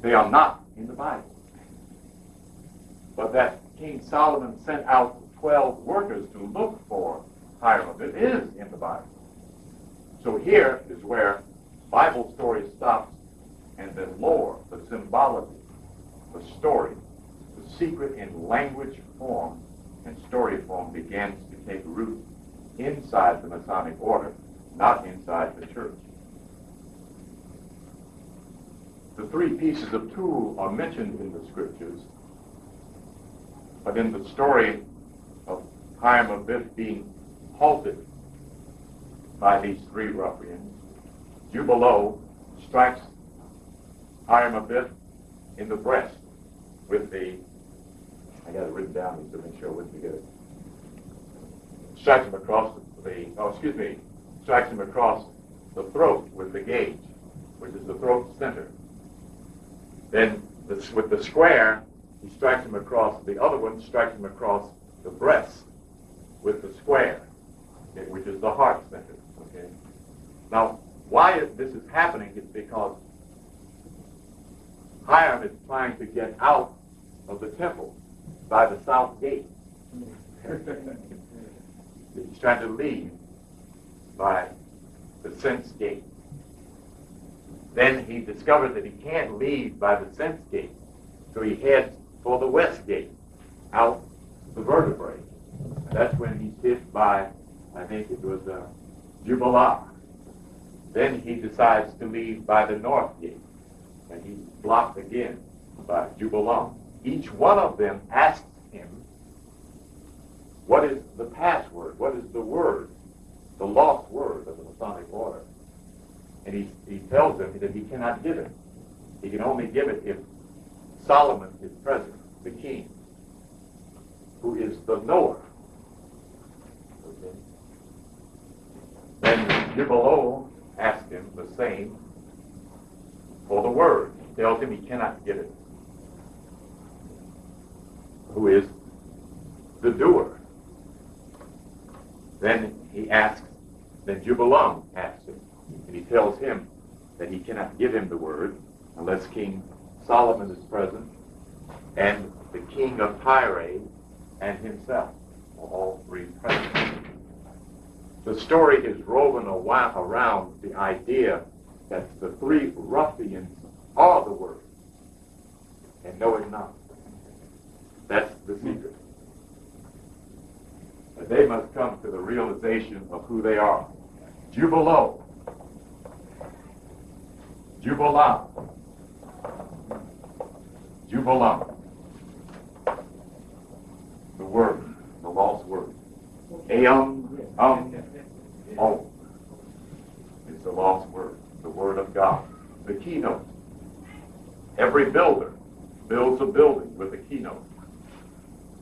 They are not in the Bible. But that King Solomon sent out 12 workers to look for Hiram Abif is in the Bible. So here is where Bible story stops, and the lore, the symbology, the story, the secret in language form and story form begins to take root inside the Masonic order, not inside the church. The three pieces of tool are mentioned in the scriptures, but in the story of Hiram Abif being halted by these three ruffians, Jubilo strikes Hiram Abif in the breast with the, I got it written down to make sure I wouldn't forget it. Strikes him across strikes him across the throat with the gauge, which is the throat center. Then with the square, he strikes him across, the other one strikes him across the breast with the square, okay, which is the heart center. Okay. Now, why this is happening is because Hiram is trying to get out of the temple by the south gate. He's trying to leave by the sense gate. Then he discovers that he can't leave by the sense gate, so he heads for the west gate, out the vertebrae. That's when he's hit by, I think it was Jubilo. Then he decides to leave by the north gate, and he's blocked again by Jubilo. Each one of them asks him, what is the password? What is the word, the lost word of the Masonic order? And he tells them that he cannot give it. He can only give it if Solomon is present, the king, who is the knower. Okay. Then Jubilo asks him the same for the word. He tells him he cannot give it. Who is the doer? Then Jubilo asks him, and he tells him that he cannot give him the word unless King Solomon is present, and the king of Tyre and himself are all three present. The story is woven around the idea that the three ruffians are the word, and know it not. That's the secret. But they must come to the realization of who they are. Jubilo. The word, the lost word. Om. It's the lost word, the word of God. The keynote. Every builder builds a building with a keynote.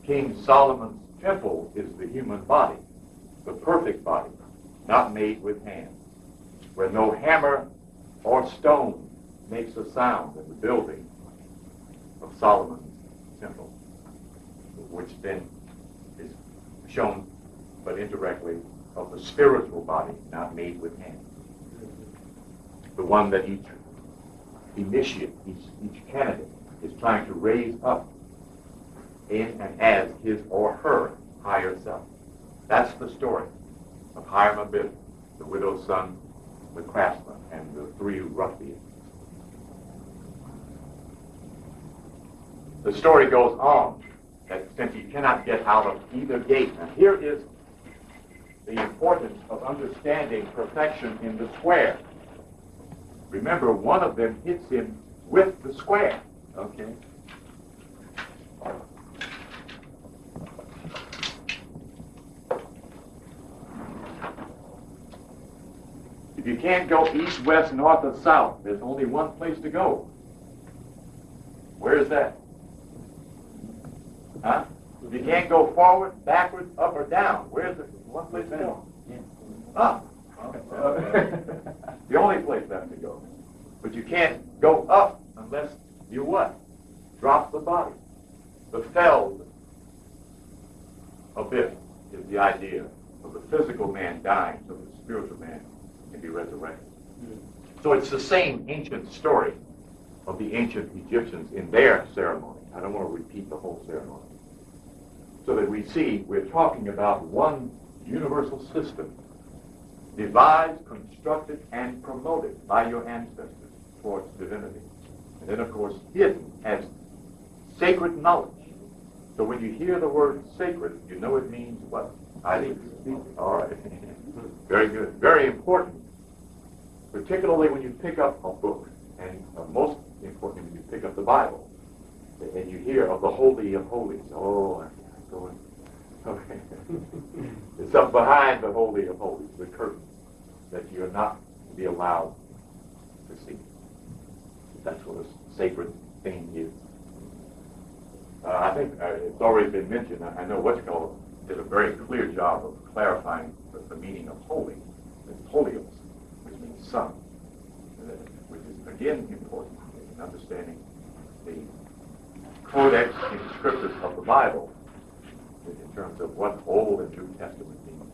King Solomon's temple is the human body, the perfect body, not made with hands, where no hammer or stone makes a sound in the building of Solomon's temple, which then is shown, but indirectly, of the spiritual body, not made with hands. The one that each initiate, each candidate is trying to raise up in and as his or her higher self. That's the story of Hiram Abif, the widow's son, the craftsman, and the three ruffians. The story goes on that since you cannot get out of either gate, now here is the importance of understanding perfection in the square. Remember, one of them hits him with the square, okay? If you can't go east, west, north, or south, there's only one place to go. Where is that? Huh? If you can't go forward, backward, up, or down, where's the one place to go? Up. The only place left to go. But you can't go up unless you what? Drop the body. The felled Abif is the idea of the physical man dying so that the spiritual man can be resurrected. So it's the same ancient story of the ancient Egyptians in their ceremony. I don't want to repeat the whole ceremony. So that we see we're talking about one universal system devised, constructed, and promoted by your ancestors towards divinity. And then, of course, hidden as sacred knowledge. So when you hear the word sacred, you know it means what? Highly speak. All right. Very good. Very important. Particularly when you pick up a book. And most importantly, when you pick up the Bible. And you hear of the Holy of Holies. Oh, I'm going. Okay. It's up behind the Holy of Holies, the curtain, that you're not to be allowed to see. That's what a sacred thing is. I think it's already been mentioned. I know Whatchcall did a very clear job of clarifying the meaning of holy. It's holios, which means son, which is again important in understanding the codex inscriptus of the Bible in terms of what Old and New Testament means.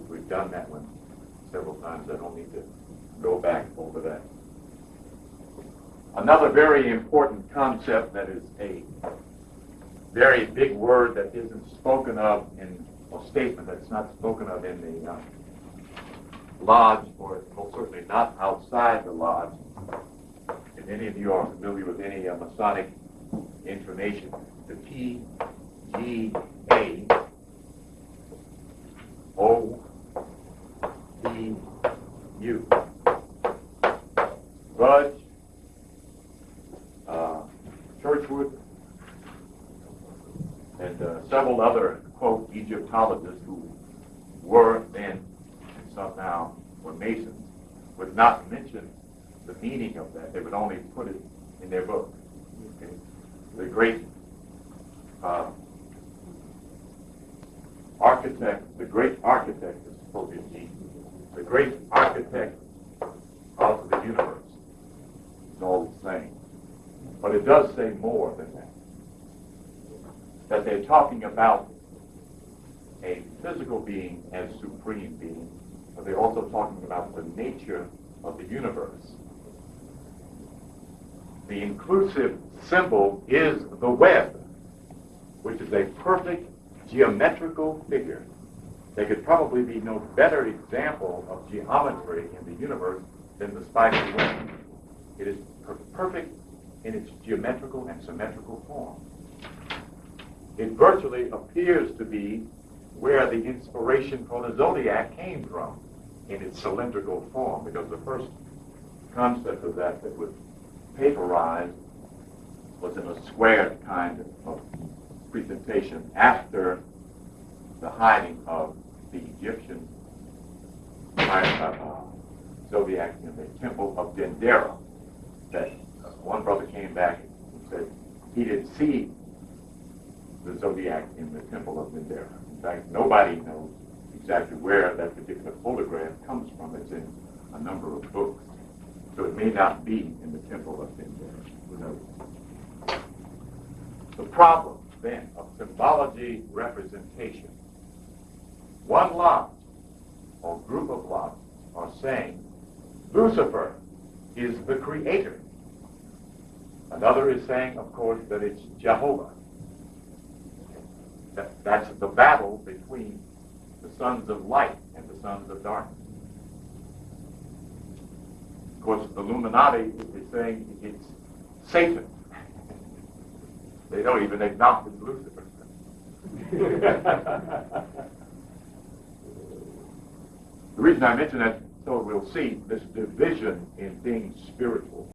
We've done that one several times. I don't need to go back over that. Another very important concept that is a very big word that isn't spoken of in a statement that's not spoken of in the lodge, or most certainly not outside the lodge. If any of you are familiar with any Masonic information, the PGA, OPU, Budge, Churchwood, and several other, quote, Egyptologists who were then, and some now, were Masons, would not mention the meaning of that. They would only put it in their book. Okay? The great architect is supposed to be the great architect of the universe. It's all the same. But it does say more than that. That they're talking about a physical being as supreme being, but they're also talking about the nature of the universe. The inclusive symbol is the web, which is a perfect geometrical figure. There could probably be no better example of geometry in the universe than the spiderweb. It is perfect in its geometrical and symmetrical form. It virtually appears to be where the inspiration for the zodiac came from in its cylindrical form, because the first concept of that was paperized was in a squared kind of presentation after the hiding of the Egyptian zodiac in the temple of Dendera. That one brother came back and said he didn't see the zodiac in the temple of Dendera. In fact, nobody knows exactly where that particular photograph comes from. It's in a number of books. So it may not be in the temple of Dendera. Who knows? The problem, then, of symbology representation. One lodge, or group of lodges, are saying Lucifer is the creator. Another is saying, of course, that it's Jehovah. That's the battle between the sons of light and the sons of darkness. Of course, the Illuminati is saying it's Satan. They don't even acknowledge Lucifer. The reason I mention that, so we'll see this division in things spiritual.